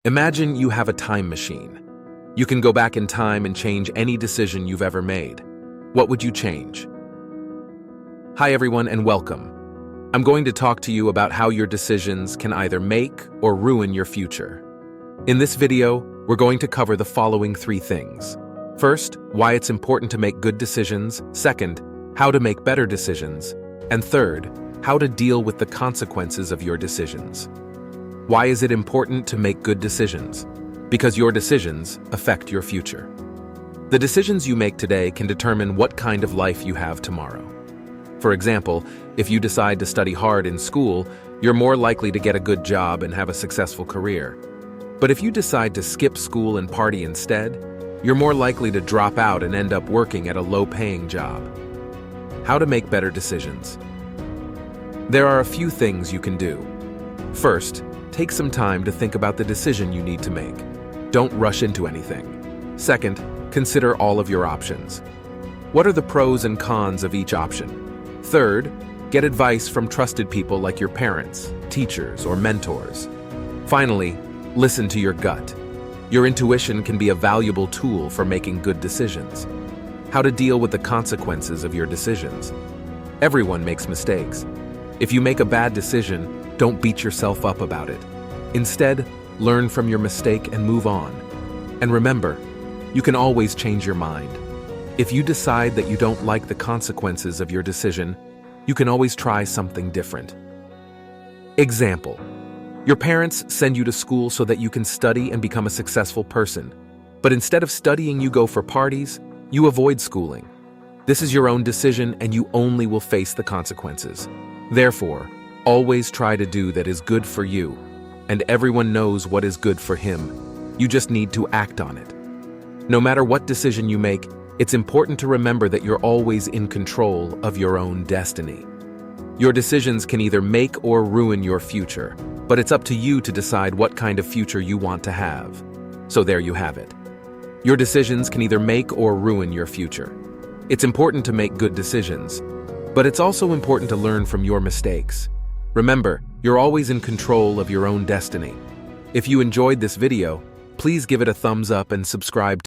Imagine you have a time machine. You can go back in time and change any decision you've ever made. What would you change? Hi everyone and welcome. I'm going to talk to you about how your decisions can either make or ruin your future. In this video, we're going to cover the following 3 things. First, why it's important to make good decisions. Second, how to make better decisions. And third, how to deal with the consequences of your decisions. Why is it important to make good decisions? Because your decisions affect your future. The decisions you make today can determine what kind of life you have tomorrow. For example, if you decide to study hard in school, you're more likely to get a good job and have a successful career. But if you decide to skip school and party instead, you're more likely to drop out and end up working at a low-paying job. How to make better decisions. There are a few things you can do. First, take some time to think about the decision you need to make. Don't rush into anything. Second, consider all of your options. What are the pros and cons of each option? Third, get advice from trusted people like your parents, teachers, or mentors. Finally, listen to your gut. Your intuition can be a valuable tool for making good decisions. How to deal with the consequences of your decisions. Everyone makes mistakes. If you make a bad decision, don't beat yourself up about it. Instead, learn from your mistake and move on. And remember, you can always change your mind. If you decide that you don't like the consequences of your decision, you can always try something different. Example: your parents send you to school so that you can study and become a successful person. But instead of studying, you go for parties, you avoid schooling. This is your own decision and you only will face the consequences. Therefore, always try to do that is good for you, and everyone knows what is good for him. You just need to act on it. No matter what decision you make, it's important to remember that you're always in control of your own destiny. Your decisions can either make or ruin your future, but it's up to you to decide what kind of future you want to have. So there you have it. Your decisions can either make or ruin your future. It's important to make good decisions, but it's also important to learn from your mistakes. Remember, you're always in control of your own destiny. If you enjoyed this video, please give it a thumbs up and subscribe.